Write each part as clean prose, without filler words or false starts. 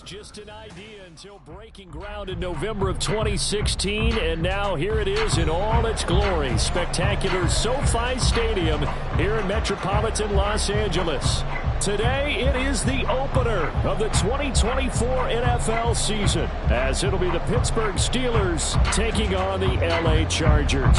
Just an idea until breaking ground in November of 2016, and now here it is in all its glory. Spectacular SoFi Stadium here in metropolitan Los Angeles. Today, it is the opener of the 2024 NFL season, as it'll be the Pittsburgh Steelers taking on the LA Chargers.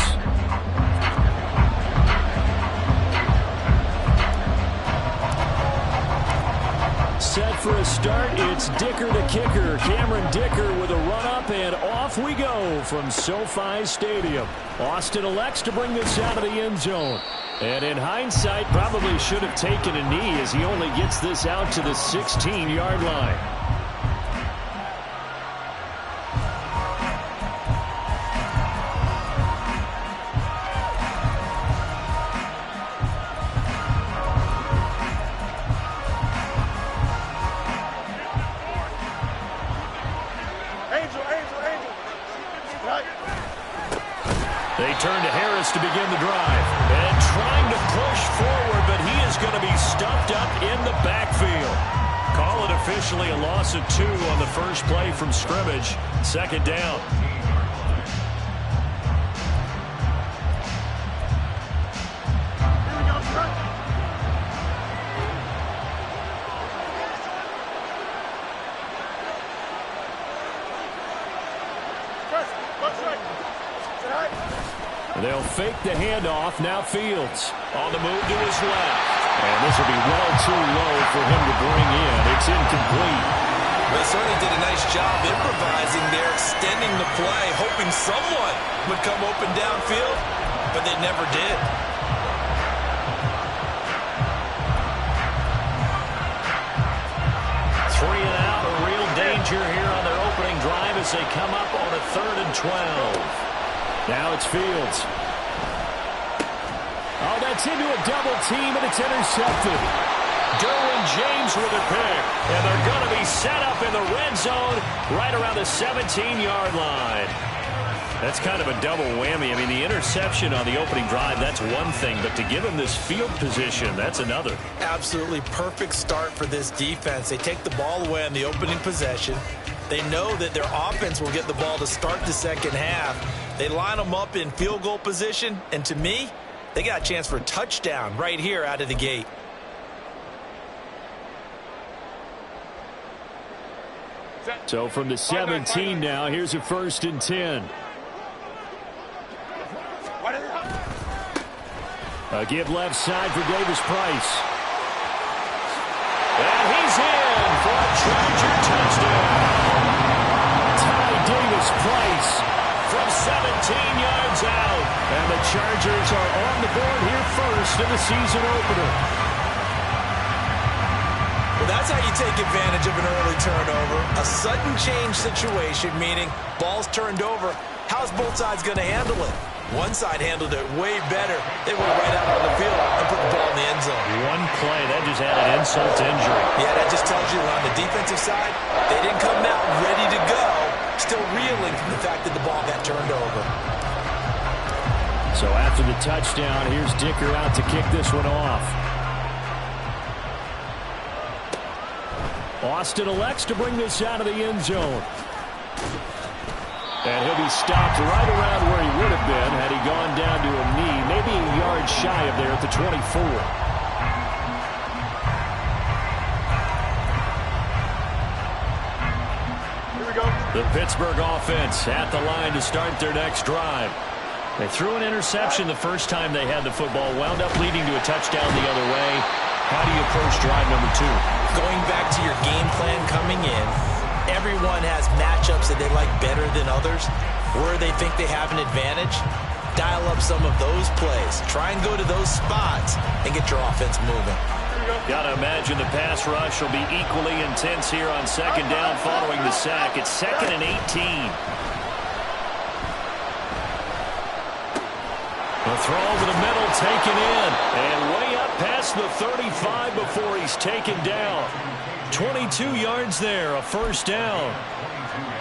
Set for a start, it's Dicker the kicker. Cameron Dicker with a run-up, and off we go from SoFi Stadium. Austin elects to bring this out of the end zone. And in hindsight, probably should have taken a knee as he only gets this out to the 16-yard line. They turn to Harris to begin the drive. And trying to push forward, but he is going to be stuffed up in the backfield. Call it officially a loss of 2 on the first play from scrimmage. Second down. They'll fake the handoff. Now Fields on the move to his left. And this will be well too low for him to bring in. It's incomplete. They certainly did a nice job improvising there, extending the play, hoping someone would come open downfield, but they never did. Three and out, a real danger here on their opening drive as they come up on a 3rd and 12. Now it's Fields. Oh, that's into a double team, and it's intercepted. Derwin James with a pick, and they're going to be set up in the red zone right around the 17-yard line. That's kind of a double whammy. I mean, the interception on the opening drive, that's one thing, but to give him this field position, that's another. Absolutely perfect start for this defense. They take the ball away on the opening possession. They know that their offense will get the ball to start the second half. They line them up in field goal position, and to me, they got a chance for a touchdown right here out of the gate. So from the 17 now, here's a 1st and 10. A give left side for Davis Price. And he's in for a Charger touchdown. Ty Davis Price from 17 yards out. And the Chargers are on the board here first in the season opener. Well, that's how you take advantage of an early turnover. A sudden change situation, meaning ball's turned over. How's both sides going to handle it? One side handled it way better. They went right out on the field and put the ball in the end zone. One play, that just added insult to injury. Yeah, that just tells you on the defensive side, they didn't come out ready to go. Still reeling from the fact that the ball got turned over. So after the touchdown, here's Dicker out to kick this one off. Austin elects to bring this out of the end zone. And he'll be stopped right around where he would have been had he gone down to a knee, maybe a yard shy of there at the 24. The Pittsburgh offense at the line to start their next drive. They threw an interception the first time they had the football, wound up leading to a touchdown the other way. How do you approach drive number 2? Going back to your game plan coming in, everyone has matchups that they like better than others. Where they think they have an advantage, dial up some of those plays. Try and go to those spots and get your offense moving. Got to imagine the pass rush will be equally intense here on second down following the sack. It's 2nd and 18. The throw over the middle taken in. And way up past the 35 before he's taken down. 22 yards there, a 1st down.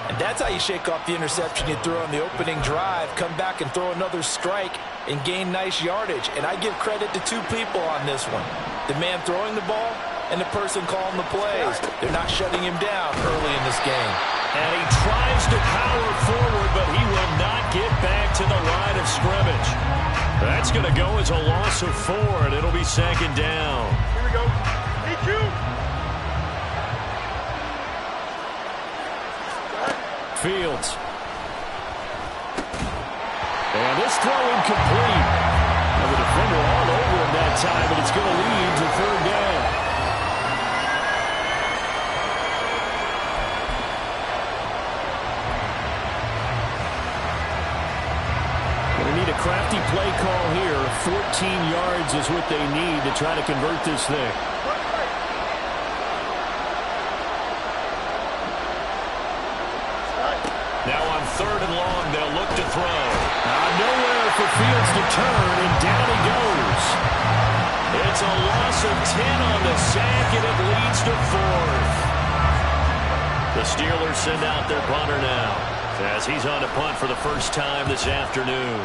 And that's how you shake off the interception you threw on the opening drive. Come back and throw another strike and gain nice yardage. And I give credit to 2 people on this one. The man throwing the ball and the person calling the plays. They're not shutting him down early in this game. And he tries to power forward, but he will not get back to the line of scrimmage. That's going to go as a loss of 4, and it'll be second down. Here we go. DQ. Fields. And this throw incomplete. And the defender all over him that time, and it's going to lead to third down. Going to need a crafty play call here. 14 yards is what they need to try to convert this thing. Now on 3rd and long, they'll look to throw. Nowhere for Fields to turn, and down he goes. It's a loss of 10 on the sack, and it leads to 4th. The Steelers send out their punter now, as he's on to punt for the first time this afternoon.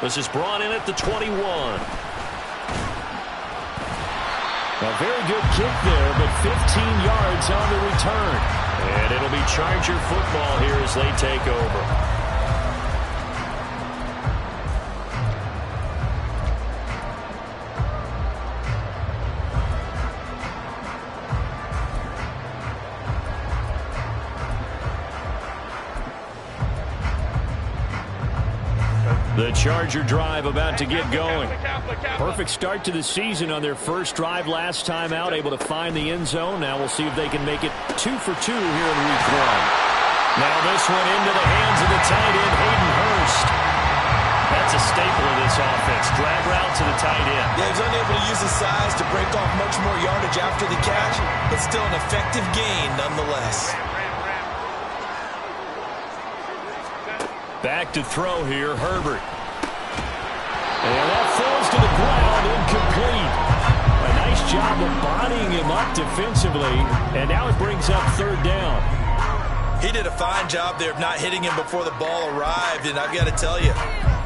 This is brought in at the 21. A very good kick there, but 15 yards on the return. And it'll be Charger football here as they take over. The Charger drive about to get going. Perfect start to the season on their first drive last time out, able to find the end zone. Now we'll see if they can make it 2 for 2 here in week 1. Now this one into the hands of the tight end, Hayden Hurst. That's a staple of this offense. Drag route to the tight end. Yeah, he's unable to use his size to break off much more yardage after the catch, but still an effective gain nonetheless. Back to throw here, Herbert. And that falls to the ground, incomplete. A nice job of bodying him up defensively, and now it brings up 3rd down. He did a fine job there of not hitting him before the ball arrived, and I've got to tell you,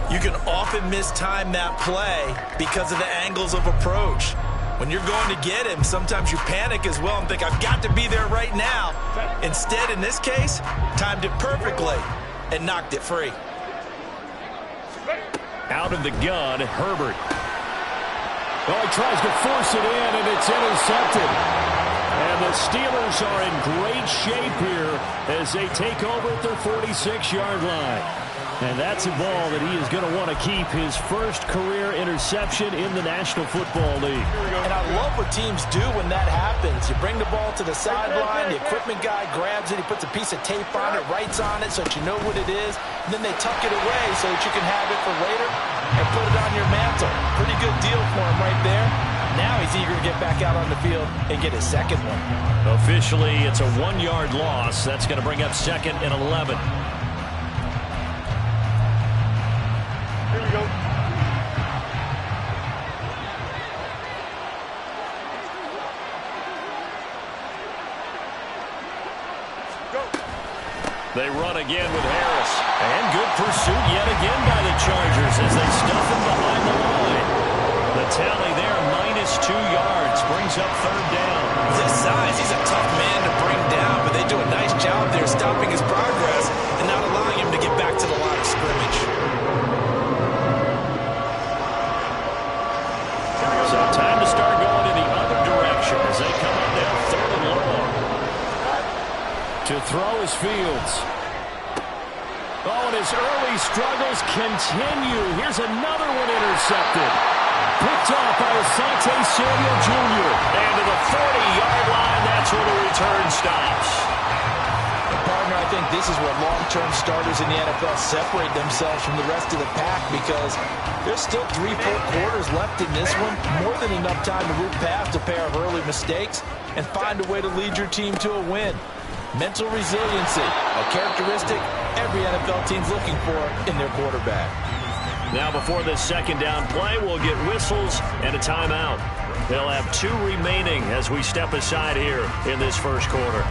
you can often mistime that play because of the angles of approach. When you're going to get him, sometimes you panic as well and think, I've got to be there right now. Instead, in this case, timed it perfectly and knocked it free. Out of the gun, Herbert. Oh, he tries to force it in, and it's intercepted. And the Steelers are in great shape here as they take over at their 46-yard line. And that's a ball that he is going to want to keep, his first career interception in the National Football League. And I love what teams do when that happens. You bring the ball to the sideline, the equipment guy grabs it, he puts a piece of tape on it, writes on it so that you know what it is, and then they tuck it away so that you can have it for later and put it on your mantle. Pretty good deal for him right there. Now he's eager to get back out on the field and get his second one. Officially, it's a 1-yard loss. That's going to bring up 2nd and 11. Here we go. They run again with Harris. And good pursuit yet again by the Chargers as they stuff him behind the line. The tally there, -2 yards, brings up 3rd down. His size, he's a tough man to bring down, but they do a nice job there stopping his progress and not allowing him to get back to the line of scrimmage. So time to start going in the other direction as they come up now 3rd and long. To throw is Fields. Oh, and his early struggles continue. Here's another one intercepted. Picked off by Asante Samuel Jr. And to the 40-yard line, that's where the return stops. Partner, I think this is where long-term starters in the NFL separate themselves from the rest of the pack because there's still 3-4 quarters left in this one. More than enough time to move past a pair of early mistakes and find a way to lead your team to a win. Mental resiliency, a characteristic every NFL team's looking for in their quarterback. Now before this 2nd down play, we'll get whistles and a timeout. They'll have 2 remaining as we step aside here in this first quarter.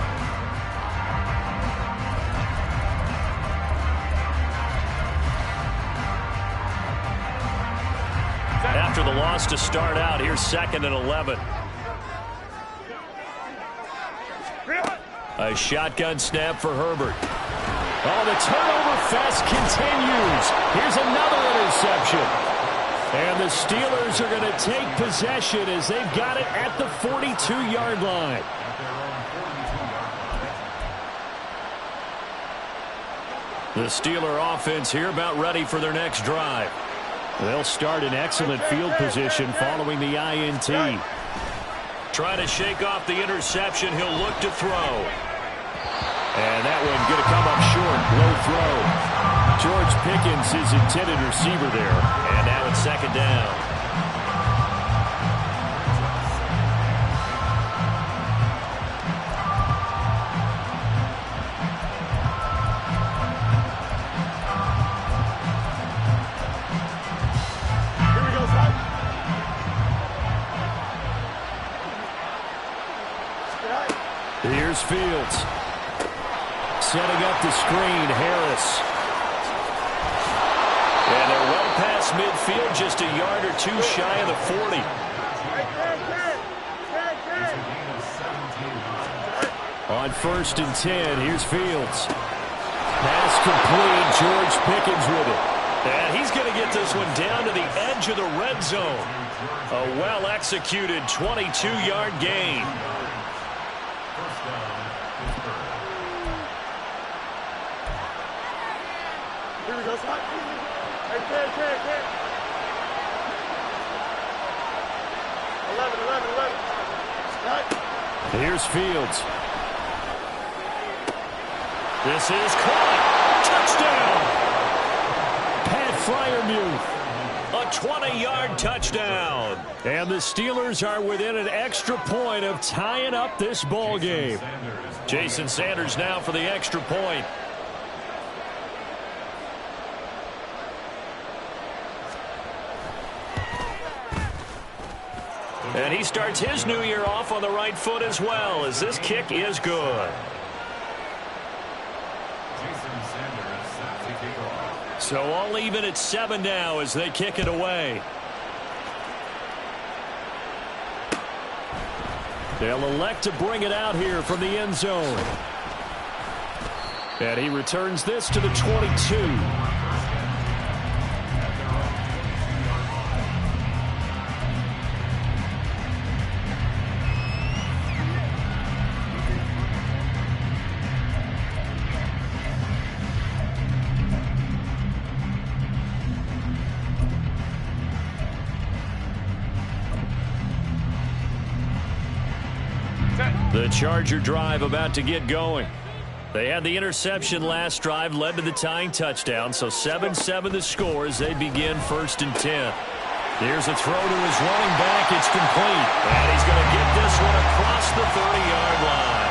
After the loss to start out. Here's 2nd and 11. A shotgun snap for Herbert. Oh, the turnover fest continues. Here's another interception. And the Steelers are going to take possession as they've got it at the 42-yard line. The Steeler offense here about ready for their next drive. They'll start in excellent field position following the INT. Trying to shake off the interception. He'll look to throw. And that one going to come up short. Low throw. George Pickens, his intended receiver there. And now it's 2nd down. Here's Fields. Setting up the screen, Harris. And they're well past midfield, just a yard or two shy of the 40. On 1st and 10, here's Fields. Pass complete, George Pickens with it. And he's going to get this one down to the edge of the red zone. A well-executed 22-yard gain. Here we go, Scott. Hey, 11. Here's Fields. This is caught. Touchdown. Pat Freiermuth. A 20-yard touchdown. And the Steelers are within an extra point of tying up this ball game. Jason Sanders now for the extra point. And he starts his new year off on the right foot as well, as this kick is good. So all even at 7 now as they kick it away. They'll elect to bring it out here from the end zone. And he returns this to the 22. The Charger drive about to get going. They had the interception last drive, led to the tying touchdown, so 7-7 the score as they begin 1st and 10. Here's a throw to his running back. It's complete. And he's going to get this one across the 30-yard line.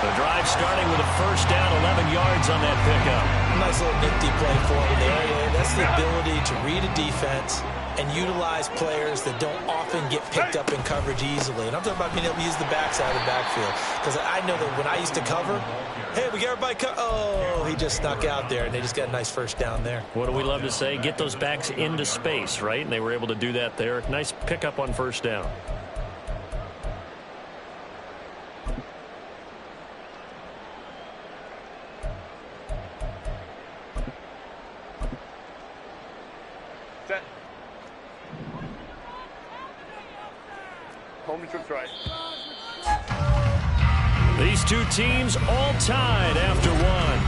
The drive starting with a 1st down, 11 yards on that pickup. Nice little nifty play for him there. That's the ability to read a defense and utilize players that don't often get picked up in coverage easily. And I'm talking about being able to use the backside of the backfield. Because I know that when I used to cover, hey, we got everybody oh, he just snuck out there, and they just got a nice 1st down there. What do we love to say? Get those backs into space, right? And they were able to do that there. Nice pickup on 1st down. Home trip right. These two teams all tied after one.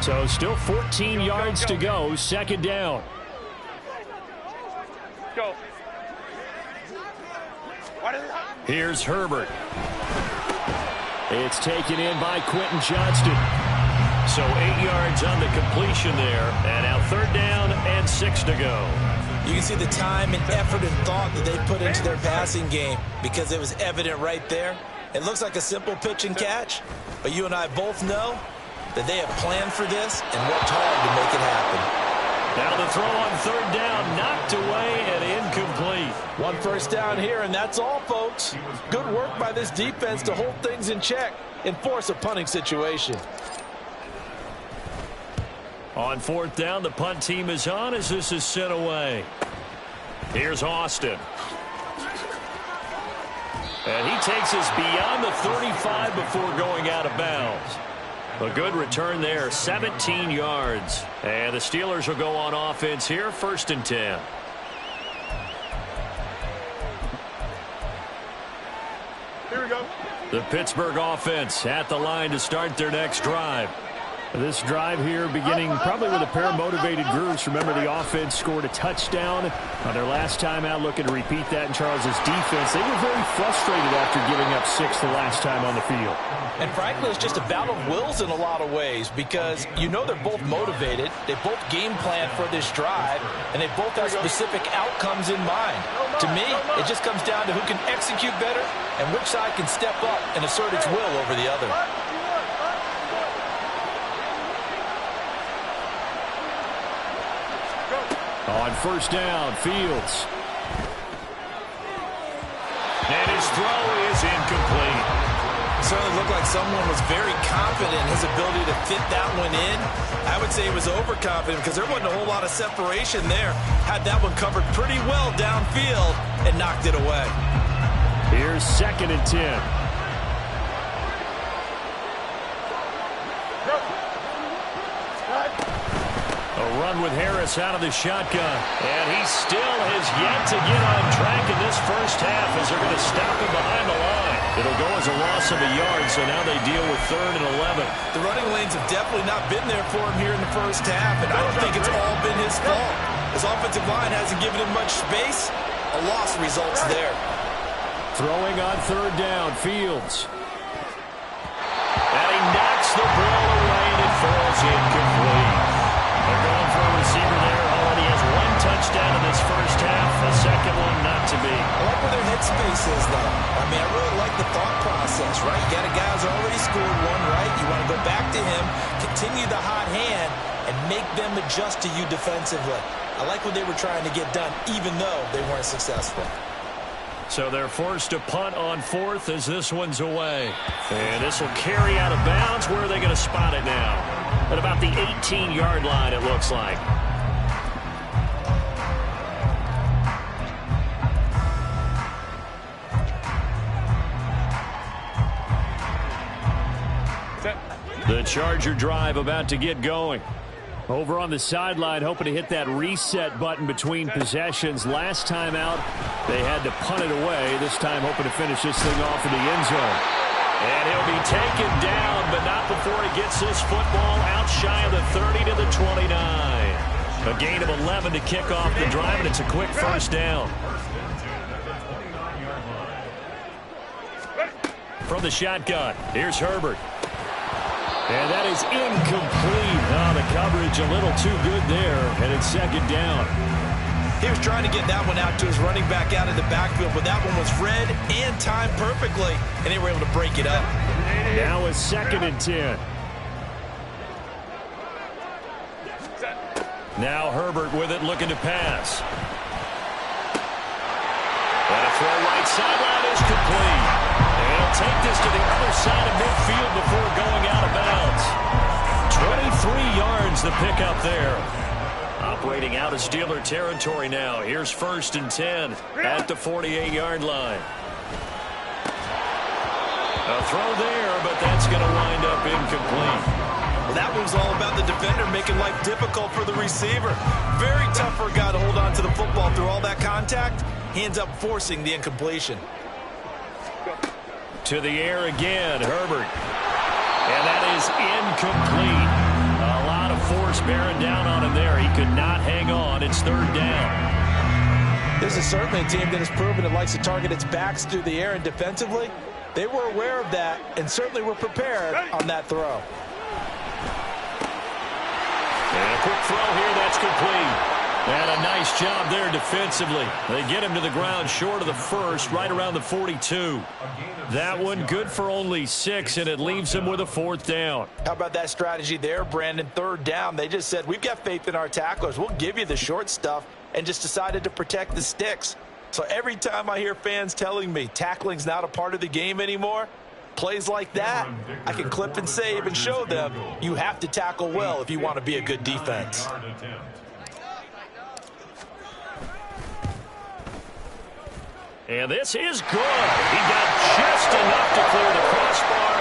So still 14 yards to go. 2nd down. Go. Here's Herbert. It's taken in by Quentin Johnston. So 8 yards on the completion there. And now 3rd down and 6 to go. You can see the time and effort and thought that they put into their passing game because it was evident right there. It looks like a simple pitch and catch, but you and I both know that they have planned for this and worked hard to make it happen. Now the throw on 3rd down, knocked away and incomplete. 1 1st down here, and that's all, folks. Good work by this defense to hold things in check and force a punting situation. On fourth down, the punt team is on as this is sent away. Here's Austin. And he takes us beyond the 35 before going out of bounds. A good return there, 17 yards. And the Steelers will go on offense here, 1st and 10. Here we go. The Pittsburgh offense at the line to start their next drive. This drive here beginning probably with a pair of motivated groups. Remember, the offense scored a touchdown on their last time out, looking to repeat that in Charles's defense. They were very frustrated after giving up 6 the last time on the field. And frankly, it's just a battle of wills in a lot of ways because you know they're both motivated. They both game plan for this drive, and they both have specific outcomes in mind. To me, it just comes down to who can execute better and which side can step up and assert its will over the other. On first down, Fields. And his throw is incomplete. Certainly looked like someone was very confident in his ability to fit that one in. I would say he was overconfident because there wasn't a whole lot of separation there. Had that one covered pretty well downfield and knocked it away. Here's 2nd and 10. A run with Harris out of the shotgun. And he still has yet to get on track in this first half as they're going to stop him behind the line. It'll go as a loss of a yard, so now they deal with 3rd and 11. The running lanes have definitely not been there for him here in the first half, and I don't think it's all been his fault. His offensive line hasn't given him much space. A loss results there. Throwing on 3rd down, Fields. And he knocks the ball away, and it falls incomplete. They're going for a receiver there. Already has 1 touchdown in this first half. A second one not to be. I like where their headspace is, though. I mean, I really like the thought process, right? You got a guy who's already scored one, right? You want to go back to him, continue the hot hand, and make them adjust to you defensively. I like what they were trying to get done, even though they weren't successful. So they're forced to punt on 4th as this one's away. And this will carry out of bounds. Where are they going to spot it now? At about the 18-yard line, it looks like. The Charger drive about to get going. Over on the sideline, hoping to hit that reset button between possessions. Last time out, they had to punt it away. This time, hoping to finish this thing off in the end zone. And he'll be taken down, but not before he gets this football out shy of the 30 to the 29. A gain of 11 to kick off the drive, and it's a quick first down. From the shotgun, here's Herbert. And that is incomplete. Oh, the coverage a little too good there, and it's 2nd down. He was trying to get that one out to his running back out of the backfield, but that one was read and timed perfectly, and they were able to break it up. Now it's 2nd and 10. Now Herbert with it, looking to pass. And a throw right sideline is complete. And he'll take this to the other side of midfield before going out of bounds. 23 yards the pickup there. Operating out of Steeler territory now. Here's 1st and 10 at the 48-yard line. A throw there, but that's going to wind up incomplete. Well, that was all about the defender making life difficult for the receiver. Very tough for a guy to hold on to the football through all that contact. He ends up forcing the incompletion. To the air again, Herbert. And that is incomplete. A lot of force bearing down on him there. He could not hang on. It's 3rd down. This is certainly a team that has proven it likes to target its backs through the air, and defensively, they were aware of that and certainly were prepared on that throw. And a quick throw here, that's complete. And a nice job there defensively. They get him to the ground short of the first, right around the 42. That one good for only 6, and it leaves him with a 4th down. How about that strategy there, Brandon? 3rd down. They just said, we've got faith in our tacklers. We'll give you the short stuff, and just decided to protect the sticks. So every time I hear fans telling me tackling's not a part of the game anymore, plays like that, I can clip and save and show them you have to tackle well if you want to be a good defense. And this is good. He got just enough to clear the crossbar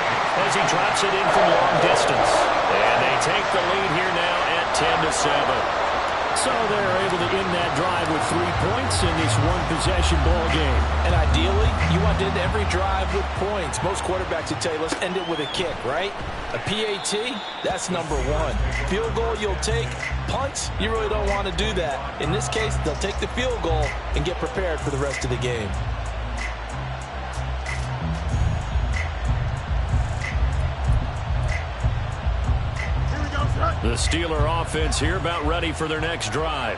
as he drops it in from long distance. And they take the lead here now at 10-7. So they're able to end that drive with 3 points in this one-possession ball game. And ideally, you want to end every drive with points. Most quarterbacks would tell you, let's end it with a kick, right? A PAT, that's number 1. Field goal you'll take. Punts, you really don't want to do that. In this case, they'll take the field goal and get prepared for the rest of the game. The Steeler offense here about ready for their next drive.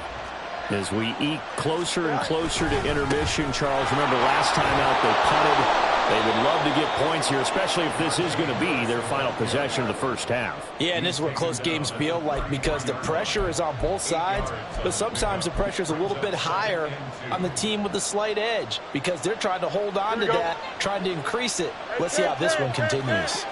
As we eke closer and closer to intermission, Charles, remember last time out they punted. They would love to get points here, especially if this is going to be their final possession of the first half. Yeah, and this is what close games feel like because the pressure is on both sides, but sometimes the pressure is a little bit higher on the team with the slight edge because they're trying to hold on to that, trying to increase it. Let's see how this one continues.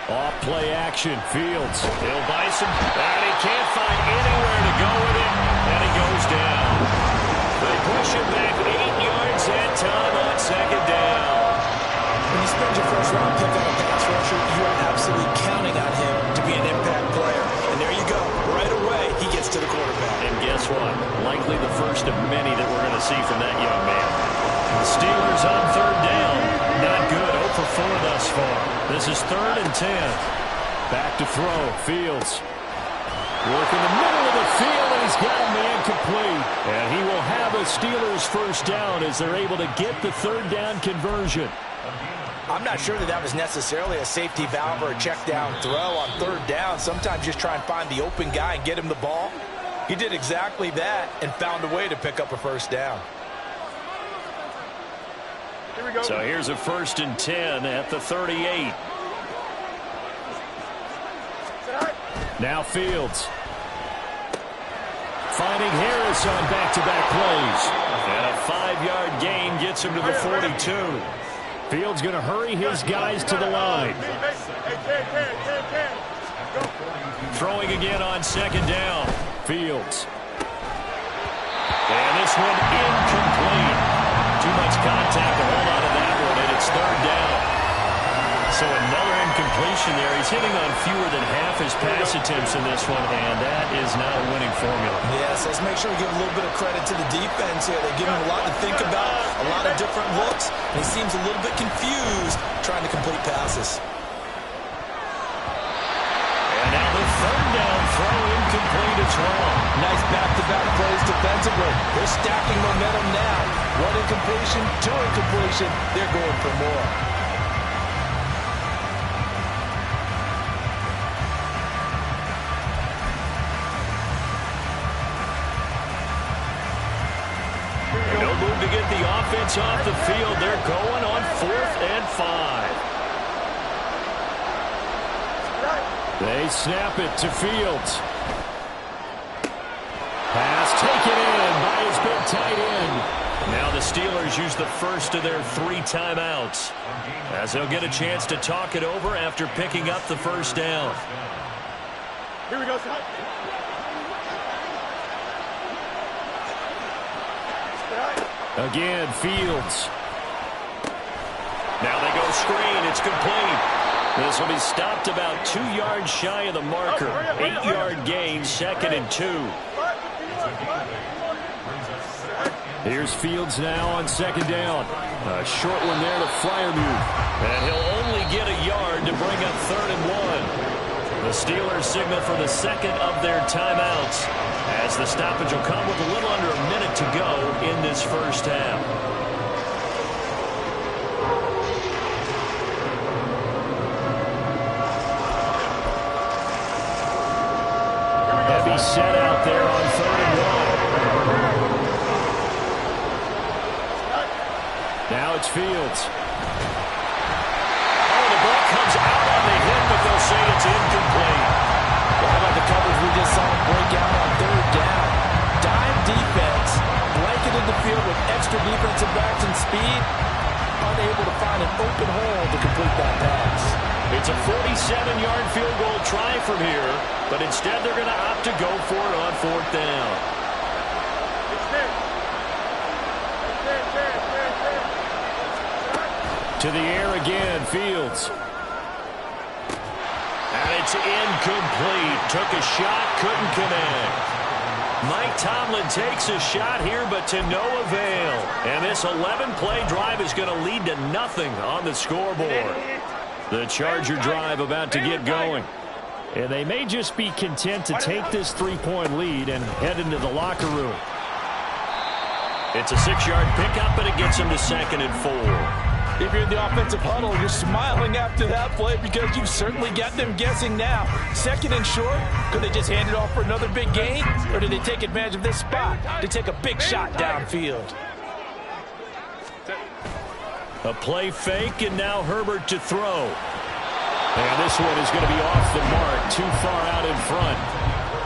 Off play action, Fields. He'll Bison, and he can't find anywhere to go with it, and he goes down. They push him back 8 yards and time on second down. When you spend your first round pick on a pass rusher, you are absolutely counting on him to be an impact player. And there you go. Right away, he gets to the quarterback. And guess what? Likely the first of many that we're going to see from that young man. The Steelers on third down. Not good. 0 for 4 thus far. This is 3rd and 10. Back to throw. Fields. Work in the middle of the field, and he's got a man complete. And he will have a Steelers first down as they're able to get the third down conversion. I'm not sure that was necessarily a safety valve or a check down throw on third down. Sometimes just try and find the open guy and get him the ball. He did exactly that and found a way to pick up a first down. So here's a 1st and 10 at the 38. Now Fields. Finding Harris on back-to-back plays. And a 5-yard gain gets him to the 42. Fields going to hurry his guys to the line. Throwing again on second down. Fields. And this one incomplete. Too much contact to hold on to that one, and it's third down. So another incompletion there. He's hitting on fewer than half his pass attempts in this one, and that is not a winning formula. Yes, let's make sure we give a little bit of credit to the defense here. They give him a lot to think about, a lot of different looks, and he seems a little bit confused trying to complete passes. And now the third down throw incomplete as well. Nice back-to-back plays defensively. They're stacking momentum now. 1 incompletion, 2 incompletion. They're going for more. No move to get the offense off the field. They're going on 4th and 5. They snap it to Fields. Pass taken in by his big tight end. Now the Steelers use the first of their 3 timeouts as they'll get a chance to talk it over after picking up the first down. Here we go, son. Again, Fields. Now they go screen. It's complete. This will be stopped about 2 yards shy of the marker. 8-yard gain, 2nd and 2. Here's Fields now on 2nd down. A short one there to Freiermuth. And he'll only get a yard to bring up 3rd and 1. The Steelers signal for the 2nd of their timeouts, as the stoppage will come with a little under a minute to go in this first half. Heavy set out there on 3rd and 1. Now it's Fields. Oh, the ball comes out on the hit, but they'll say it's incomplete. Well, how about the coverage we just saw break out on 3rd down? Dime defense, blanketed the field with extra defensive backs and speed. complete that pass. It's a 47-yard field goal try from here, but instead they're going to opt to go for it on 4th down. To the air again, Fields. And it's incomplete. Took a shot, couldn't connect. Mike Tomlin takes a shot here, but to no avail. And this 11-play drive is going to lead to nothing on the scoreboard. The Charger drive about to get going. And they may just be content to take this 3-point lead and head into the locker room. It's a 6-yard pickup, and it gets them to 2nd and 4. If you're in the offensive huddle, you're smiling after that play because you've certainly got them guessing now. 2nd and short, could they just hand it off for another big gain? Or did they take advantage of this spot to take a big shot downfield? A play fake, and now Herbert to throw. And this one is going to be off the mark, too far out in front.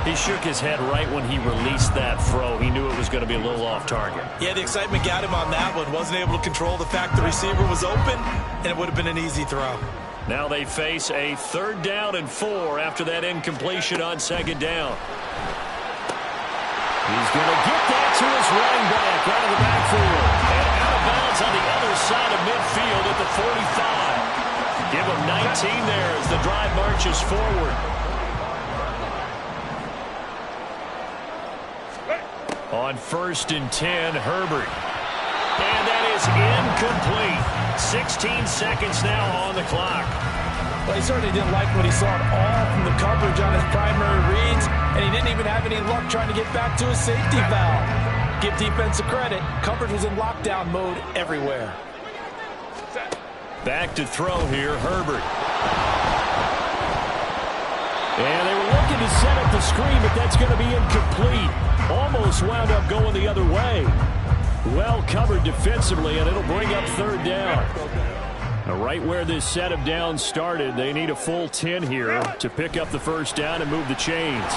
He shook his head right when he released that throw. He knew it was going to be a little off target. Yeah, the excitement got him on that one. Wasn't able to control the fact the receiver was open, and it would have been an easy throw. Now they face a 3rd down and 4 after that incompletion on 2nd down. He's going to get that to his running back out of the backfield. And out of bounds on the other side of midfield at the 45. Give him 19 there as the drive marches forward. On 1st and 10, Herbert. And that is incomplete. 16 seconds now on the clock. Well, he certainly didn't like what he saw at all from the coverage on his primary reads, and he didn't even have any luck trying to get back to his safety valve. Give defense a credit. Coverage was in lockdown mode everywhere. Back to throw here, Herbert. And they were looking to set up the screen, but that's going to be incomplete. Almost wound up going the other way. Well covered defensively, and it'll bring up 3rd down. Now, right where this set of downs started, they need a full 10 here to pick up the 1st down and move the chains.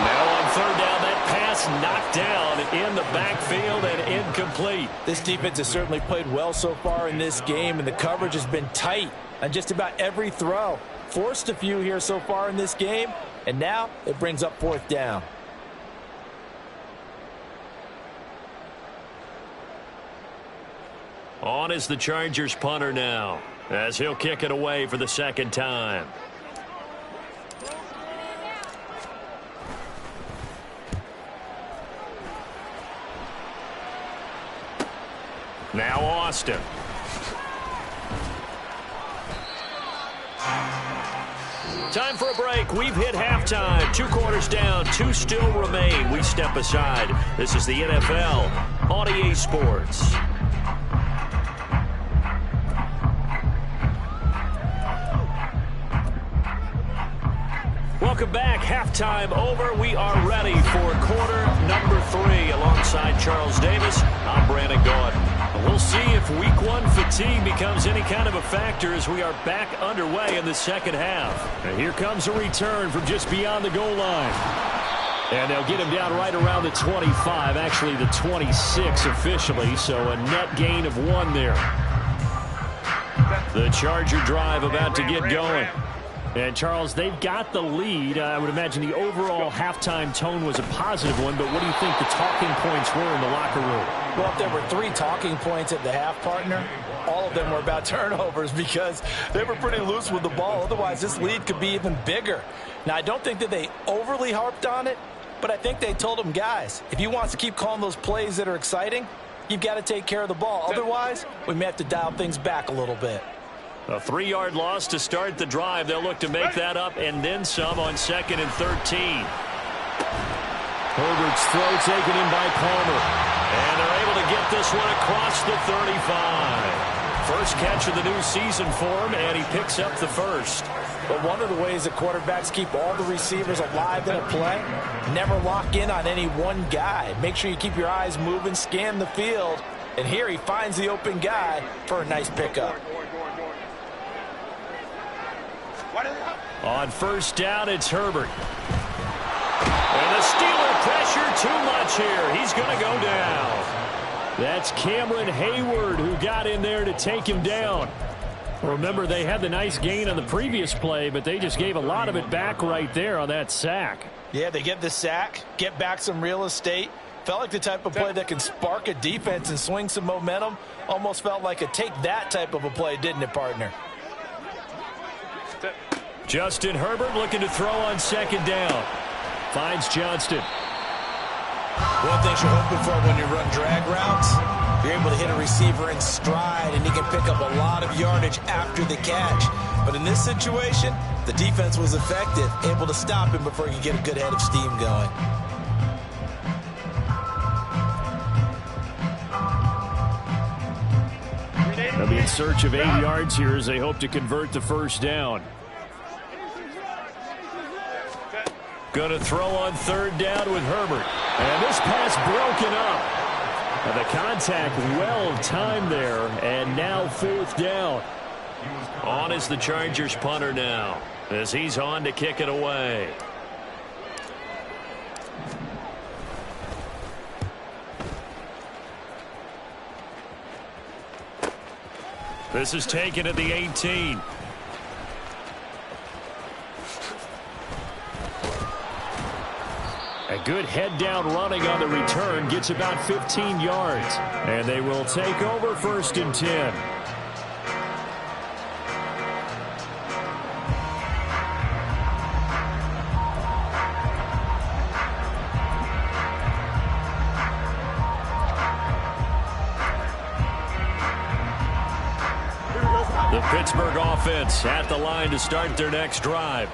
Now on 3rd down, that pass knocked down in the backfield and incomplete. This defense has certainly played well so far in this game, and the coverage has been tight on just about every throw. Forced a few here so far in this game, and now it brings up 4th down. On is the Chargers punter now, as he'll kick it away for the 2nd time. Now Austin. Time for a break. We've hit halftime. 2 quarters down. 2 still remain. We step aside. This is the NFL on EA Sports. Welcome back. Halftime over. We are ready for quarter number 3. Alongside Charles Davis, I'm Brandon Gaudin. We'll see if week 1 fatigue becomes any kind of a factor as we are back underway in the 2nd half. And here comes a return from just beyond the goal line. And they'll get him down right around the 25, actually the 26 officially, so a net gain of 1 there. The Charger drive about to get going. And, Charles, they've got the lead. I would imagine the overall halftime tone was a positive one, but what do you think the talking points were in the locker room? Well, if there were 3 talking points at the half, partner, all of them were about turnovers because they were pretty loose with the ball. Otherwise, this lead could be even bigger. Now, I don't think that they overly harped on it, but I think they told them, guys, if you want to keep calling those plays that are exciting, you've got to take care of the ball. Otherwise, we may have to dial things back a little bit. A 3-yard loss to start the drive. They'll look to make that up and then some on 2nd and 13. Herbert's throw taken in by Palmer. And they're able to get this one across the 35. First catch of the new season for him, and he picks up the first. But one of the ways that quarterbacks keep all the receivers alive in a play, never lock in on any one guy. Make sure you keep your eyes moving, scan the field. And here he finds the open guy for a nice pickup. On 1st down, it's Herbert. And the Steeler pressure too much here. He's going to go down. That's Cameron Hayward who got in there to take him down. Remember, they had the nice gain on the previous play, but they just gave a lot of it back right there on that sack. Yeah, they get the sack, get back some real estate. Felt like the type of play that can spark a defense and swing some momentum. Almost felt like a take that type of a play, didn't it, partner? Justin Herbert looking to throw on second down. Finds Johnston. One thing you're hoping for when you run drag routes, you're able to hit a receiver in stride, and he can pick up a lot of yardage after the catch. But in this situation, the defense was effective, able to stop him before he could get a good head of steam going. They'll be in search of 8 yards here as they hope to convert the first down. Going to throw on third down with Herbert. And this pass broken up. And the contact well timed there. And now fourth down. On is the Chargers punter now, as he's on to kick it away. This is taken at the 18. A good head down running on the return, gets about 15 yards. And they will take over first and 10. The Pittsburgh offense at the line to start their next drive.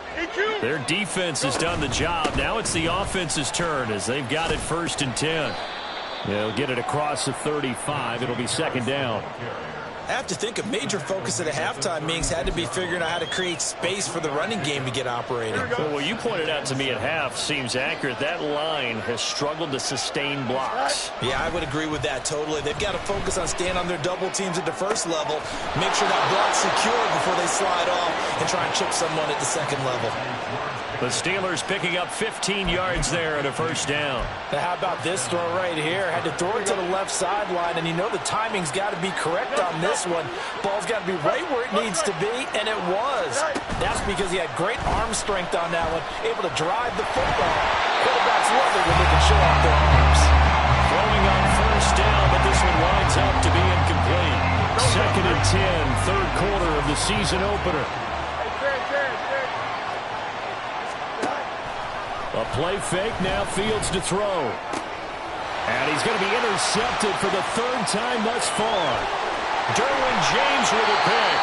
Their defense has done the job. Now it's the offense's turn as they've got it first and 10. They'll get it across the 35. It'll be second down. I have to think a major focus at a halftime means had to be figuring out how to create space for the running game to get operating. Well, what you pointed out to me at half seems accurate. That line has struggled to sustain blocks. Yeah, I would agree with that totally. They've got to focus on staying on their double teams at the first level, make sure that block's secure before they slide off and try and chip someone at the second level. The Steelers picking up 15 yards there at a first down. Now, how about this throw right here? Had to throw it to the left sideline, and you know the timing's got to be correct on this one. Ball's got to be right where it needs to be, and it was. That's because he had great arm strength on that one, able to drive the football. Quarterbacks love it when they can show off their arms. Throwing on first down, but this one winds up to be incomplete. Second and 10, third quarter of the season opener. A play fake, now Fields to throw. And he's going to be intercepted for the third time thus far. Derwin James with a pick.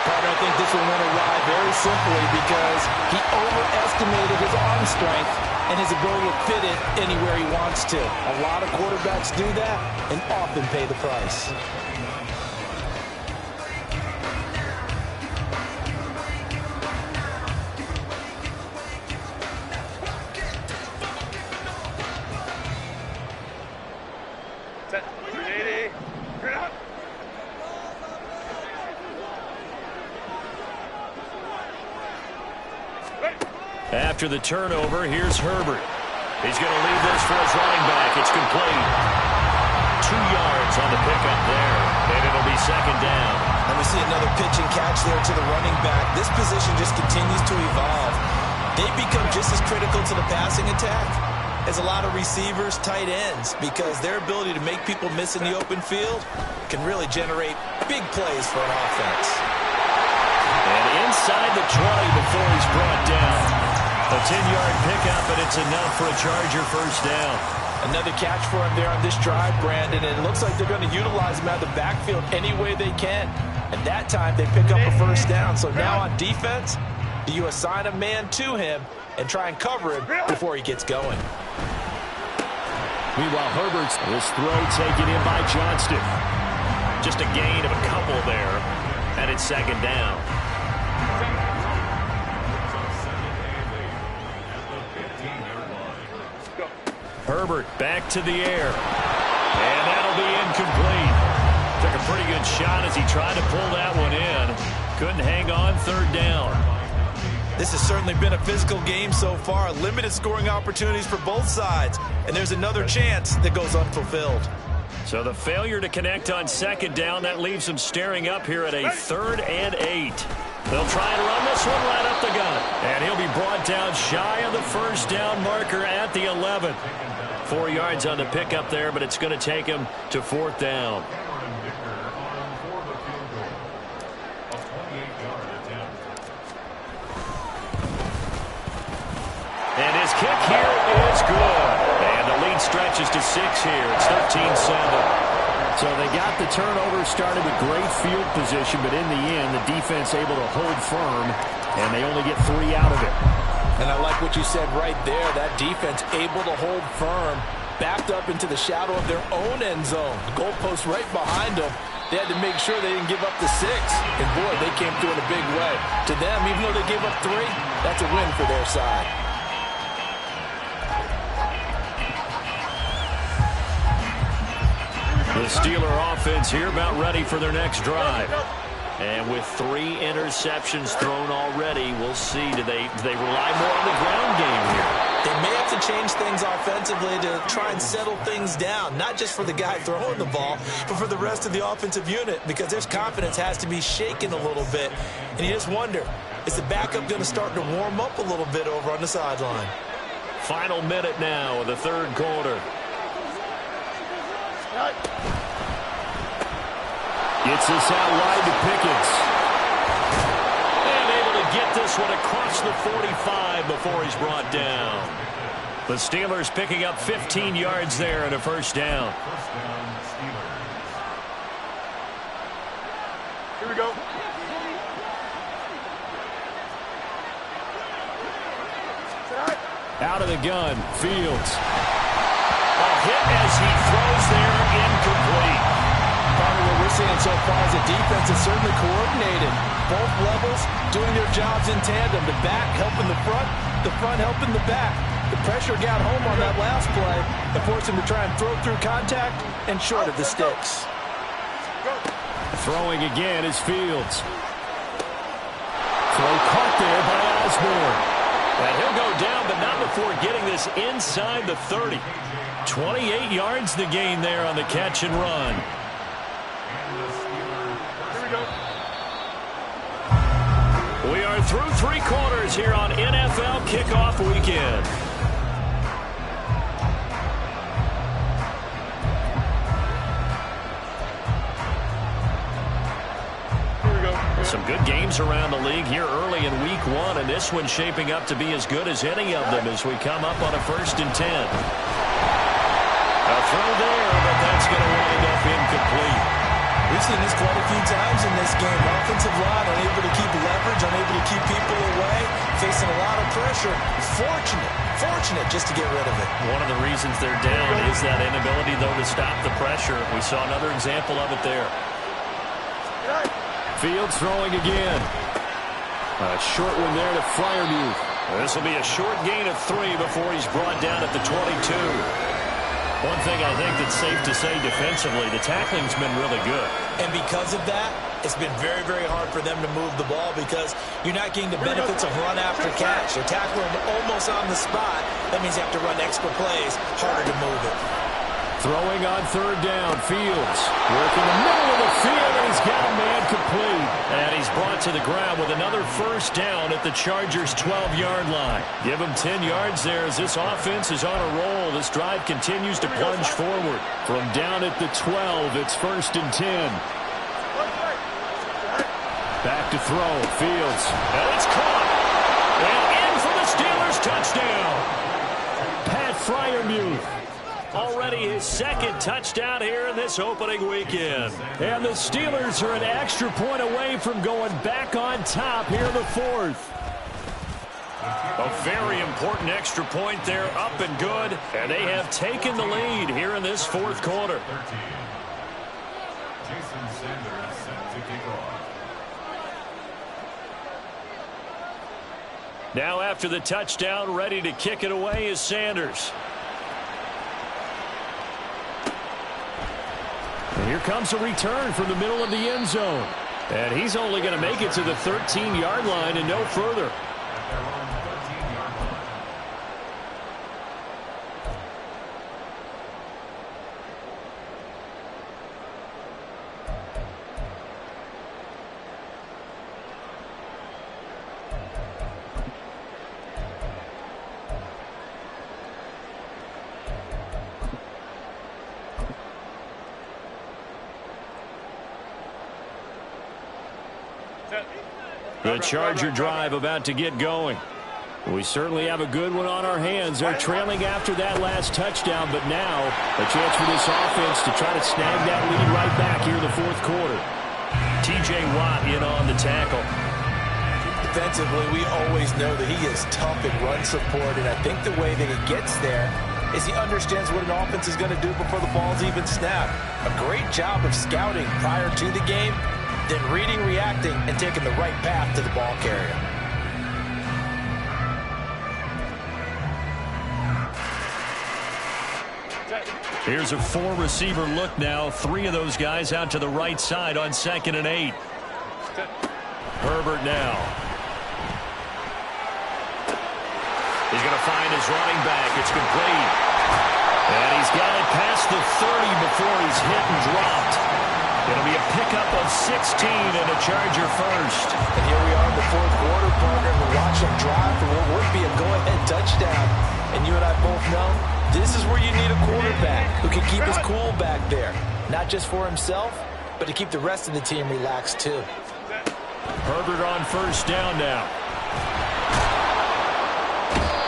But I think this one went awry very simply because he overestimated his arm strength and his ability to fit it anywhere he wants to. A lot of quarterbacks do that and often pay the price. After the turnover, here's Herbert. He's going to leave this for his running back. It's complete. 2 yards on the pickup there, and it'll be second down. And we see another pitch and catch there to the running back. This position just continues to evolve. They become just as critical to the passing attack as a lot of receivers, tight ends, because their ability to make people miss in the open field can really generate big plays for an offense. And inside the 20 before he's brought down. A 10-yard pickup, and it's enough for a Charger first down. Another catch for him there on this drive, Brandon, and it looks like they're going to utilize him out of the backfield any way they can. And that time they pick up a first down. So now on defense, do you assign a man to him and try and cover him before he gets going? Meanwhile, Herbert's this throw taken in by Johnston. Just a gain of a couple there, and it's second down. Herbert back to the air. And that'll be incomplete. Took a pretty good shot as he tried to pull that one in. Couldn't hang on, third down. This has certainly been a physical game so far. Limited scoring opportunities for both sides. And there's another chance that goes unfulfilled. So the failure to connect on second down, that leaves them staring up here at a 3rd and 8. They'll try and run this one right up the gut. And he'll be brought down shy of the first down marker at the 11. 4 yards on the pickup there, but it's going to take him to 4th down. And his kick here is good. And the lead stretches to 6 here. It's 13-7. So they got the turnover started with great field position, but in the end, the defense able to hold firm, and they only get 3 out of it. And I like what you said right there. That defense able to hold firm, backed up into the shadow of their own end zone. The goalpost right behind them. They had to make sure they didn't give up the 6. And, boy, they came through in a big way. To them, even though they gave up 3, that's a win for their side. The Steeler offense here about ready for their next drive. And with 3 interceptions thrown already, we'll see. Do they rely more on the ground game here? They may have to change things offensively to try and settle things down, not just for the guy throwing the ball, but for the rest of the offensive unit, because their confidence has to be shaken a little bit. And you just wonder, is the backup going to start to warm up a little bit over on the sideline? Final minute now of the 3rd quarter. Gets this out wide to Pickens. And able to get this one across the 45 before he's brought down. The Steelers picking up 15 yards there and a first down. Here we go. Out of the gun, Fields. A hit as he throws there, incomplete. Probably what we're seeing so far is the defense is certainly coordinated. Both levels doing their jobs in tandem. The back helping the front helping the back. The pressure got home on that last play and forced him to try and throw through contact and short of the sticks. Throwing again is Fields. Throw caught there by Osborne. And he'll go down, but not before getting this inside the 30. 28 yards the gain there on the catch and run. Here we go. We are through 3 quarters here on NFL Kickoff Weekend. Some good games around the league here early in week 1, and this one's shaping up to be as good as any of them as we come up on a 1st and 10. A throw there, but that's going to wind up incomplete. We've seen this quite a few times in this game. Offensive line unable to keep leverage, unable to keep people away, facing a lot of pressure. Fortunate just to get rid of it. One of the reasons they're down is that inability, though, to stop the pressure. We saw another example of it there. Fields throwing again. A short one there to Freiermuth. This will be a short gain of 3 before he's brought down at the 22. One thing I think that's safe to say defensively, the tackling's been really good. And because of that, it's been very, very hard for them to move the ball because you're not getting the benefits of run after catch. They're tackling almost on the spot. That means you have to run extra plays, harder to move it. Throwing on 3rd down, Fields. Working the middle of the field, and he's got a man complete. And he's brought to the ground with another first down at the Chargers' 12-yard line. Give him 10 yards there as this offense is on a roll. This drive continues to plunge forward. From down at the 12, it's 1st and 10. Back to throw, Fields. And it's caught. And in for the Steelers' touchdown. Pat Freiermuth. Already his 2nd touchdown here in this opening weekend. And the Steelers are an extra point away from going back on top here in the 4th. A very important extra point there, up and good. And they have taken the lead here in this 4th quarter. Now after the touchdown, ready to kick it away is Sanders. And here comes a return from the middle of the end zone. And he's only going to make it to the 13-yard line and no further. The Charger drive about to get going. We certainly have a good one on our hands. They're trailing after that last touchdown, but now a chance for this offense to try to snag that lead right back here in the fourth quarter. T.J. Watt in on the tackle. Defensively, we always know that he is tough in run support, and I think the way that he gets there is he understands what an offense is going to do before the ball's even snapped. A great job of scouting prior to the game, then reading, reacting, and taking the right path to the ball carrier. Here's a four-receiver look now. Three of those guys out to the right side on 2nd and 8. Herbert now. He's going to find his running back. It's complete. And he's got it past the 30 before he's hit and dropped. It'll be a pickup of 16 and a Charger first. And here we are in the fourth quarter, partner. We're watching drive for what would be a go-ahead touchdown. And you and I both know this is where you need a quarterback who can keep his cool back there. Not just for himself, but to keep the rest of the team relaxed too. Herbert on first down now.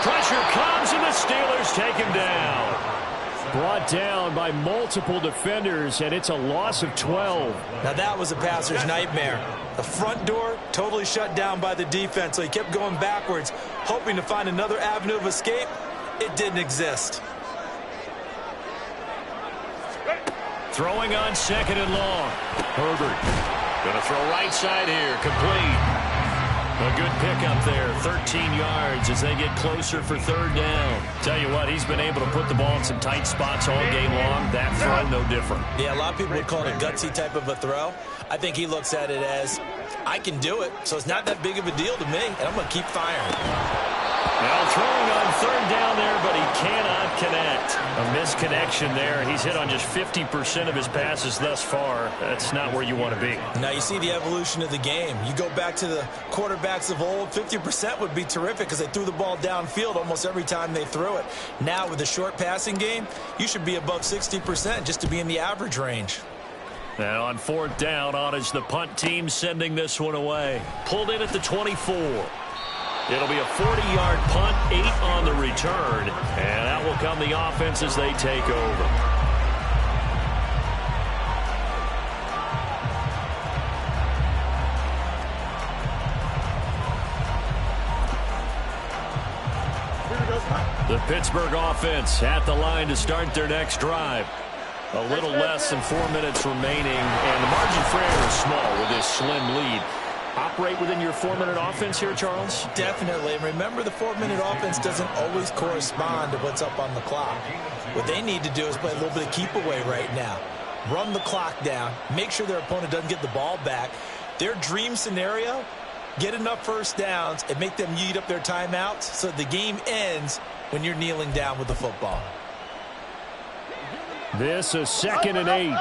Pressure comes and the Steelers take him down. Brought down by multiple defenders, and it's a loss of 12. Now that was a passer's nightmare. The front door totally shut down by the defense, so he kept going backwards, hoping to find another avenue of escape. It didn't exist. Throwing on 2nd and long. Herbert going to throw right side here. Complete. A good pickup there. 13 yards as they get closer for 3rd down. Tell you what, he's been able to put the ball in some tight spots all game long. That throw, no different. Yeah, a lot of people would call it a gutsy type of a throw. I think he looks at it as, I can do it, so it's not that big of a deal to me, and I'm going to keep firing. Now throwing on 3rd down there, but he cannot connect. A misconnection there. He's hit on just 50% of his passes thus far. That's not where you want to be. Now you see the evolution of the game. You go back to the quarterbacks of old, 50% would be terrific because they threw the ball downfield almost every time they threw it. Now with the short passing game, you should be above 60% just to be in the average range. And on 4th down, on is the punt team sending this one away. Pulled in at the 24. It'll be a 40-yard punt, 8 on the return, and that will come the offense as they take over. The Pittsburgh offense at the line to start their next drive. A little less than 4 minutes remaining, and the margin for error is small with this slim lead. Operate within your 4-minute offense here, Charles? Definitely. And remember, the 4-minute offense doesn't always correspond to what's up on the clock. What they need to do is play a little bit of keep away right now. Run the clock down. Make sure their opponent doesn't get the ball back. Their dream scenario, get enough first downs and make them eat up their timeouts so the game ends when you're kneeling down with the football. This is 2nd and 8.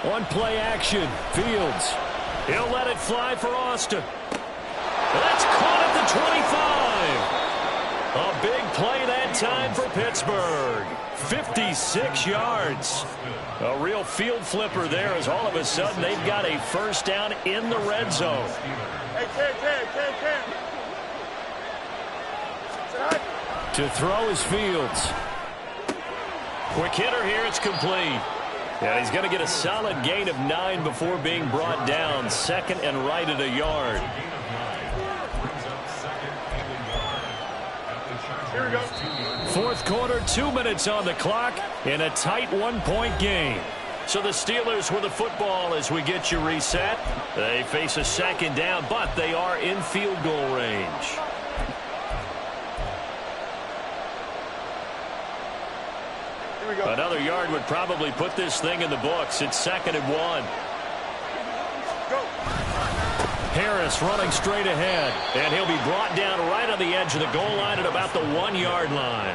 On play action, Fields. He'll let it fly for Austin. That's caught at the 25. A big play that time for Pittsburgh. 56 yards. A real field flipper there as all of a sudden they've got a first down in the red zone. To throw is Fields. Quick hitter here, it's complete. And he's going to get a solid gain of 9 before being brought down. 2nd and right at a yard. Here we go. Fourth quarter, 2 minutes on the clock in a tight 1-point game. So the Steelers with the football as we get you reset. They face a 2nd down, but they are in field goal range. Another yard would probably put this thing in the books. It's 2nd and 1. Harris running straight ahead, and he'll be brought down right on the edge of the goal line at about the 1-yard line.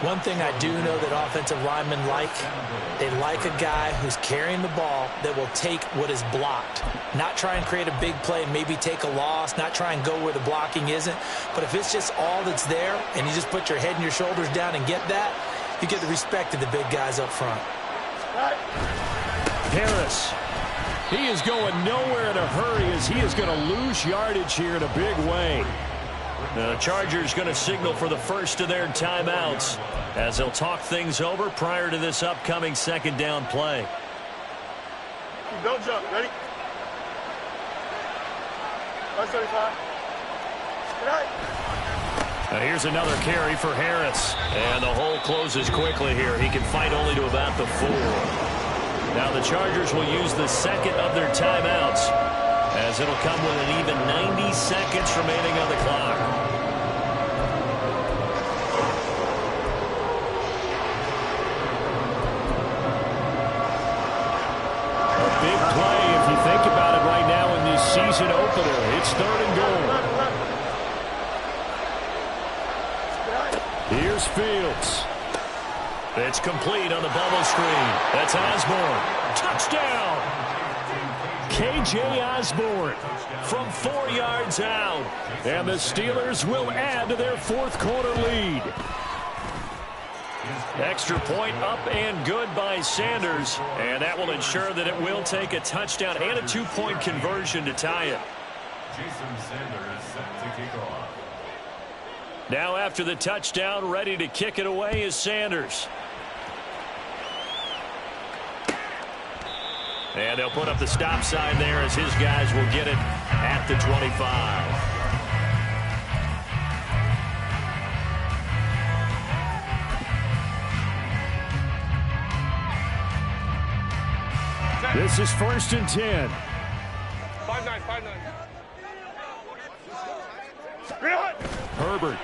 One thing I do know that offensive linemen like, they like a guy who's carrying the ball that will take what is blocked. Not try and create a big play and maybe take a loss, not try and go where the blocking isn't. But if it's just all that's there and you just put your head and your shoulders down and get that, you get the respect of the big guys up front. Harris He is going nowhere in a hurry as he is going to lose yardage here in a big way. The Chargers going to signal for the first of their timeouts as they'll talk things over prior to this upcoming second down play. Don't jump. Ready? 175. Now here's another carry for Harris. And the hole closes quickly here. He can fight only to about the 4. Now the Chargers will use the second of their timeouts as it'll come with an even 90 seconds remaining on the clock. A big play if you think about it right now in this season opener. It's 3rd and goal. Here's Fields. It's complete on the bubble screen. That's Osborne. Touchdown! K.J. Osborne from 4 yards out. And the Steelers will add to their 4th quarter lead. Extra point up and good by Sanders. And that will ensure that it will take a touchdown and a 2-point conversion to tie it. Jason Sanders set to kick off. Now after the touchdown, ready to kick it away is Sanders. And they'll put up the stop sign there as his guys will get it at the 25. This is 1st and 10. 5-9, 5-9. Herbert.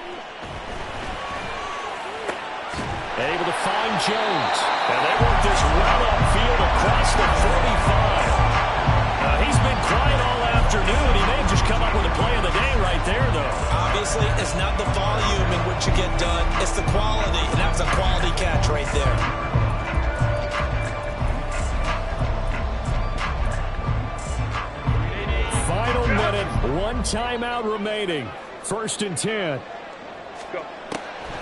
Able to find Jones. And they work this well upfield across the 45. He's been quiet all afternoon. He may have just come up with a play of the day right there, though. Obviously, it's not the volume in which you get done. It's the quality, and that was a quality catch right there. Final minute, 1 timeout remaining. 1st and 10.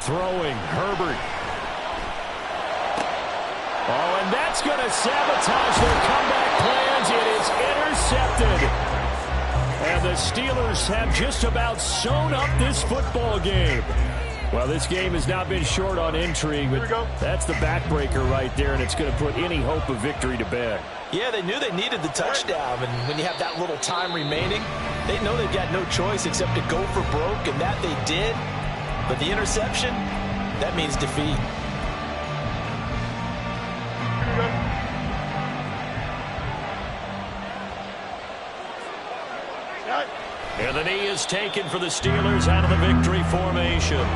Throwing, Herbert. Oh, and that's going to sabotage their comeback plans. It is intercepted. And the Steelers have just about sewn up this football game. Well, this game has not been short on intrigue, but that's the backbreaker right there, and it's going to put any hope of victory to bed. Yeah, they knew they needed the touchdown, and when you have that little time remaining, they know they've got no choice except to go for broke, and that they did. But the interception, that means defeat. And the knee is taken for the Steelers out of the victory formation.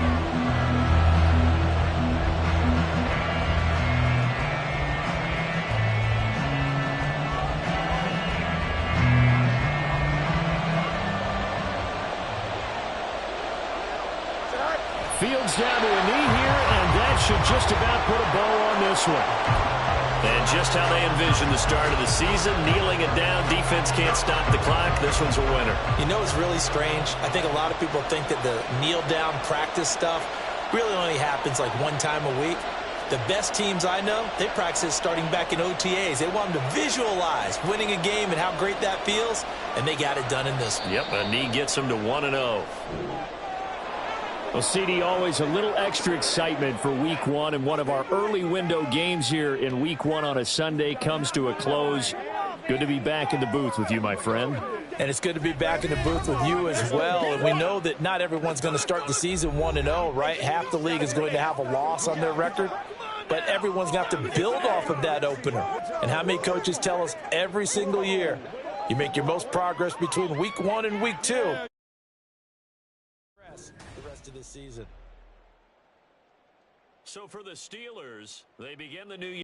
Fields down to a knee here, and that should just about put a bow on this one. And just how they envision the start of the season, kneeling it down, defense can't stop the clock. This one's a winner. You know, it's really strange. I think a lot of people think that the kneel-down practice stuff really only happens like 1 time a week. The best teams I know, they practice it starting back in OTAs. They want them to visualize winning a game and how great that feels, and they got it done in this one. Yep, a knee gets them to 1-0. Well, CD, always a little extra excitement for Week 1, and one of our early window games here in Week 1 on a Sunday comes to a close. Good to be back in the booth with you, my friend. And it's good to be back in the booth with you as well. And we know that not everyone's going to start the season 1-0, right? Half the league is going to have a loss on their record. But everyone's got to build off of that opener. And how many coaches tell us every single year, you make your most progress between Week 1 and Week 2. The rest of the season. So for the Steelers, they begin the new year.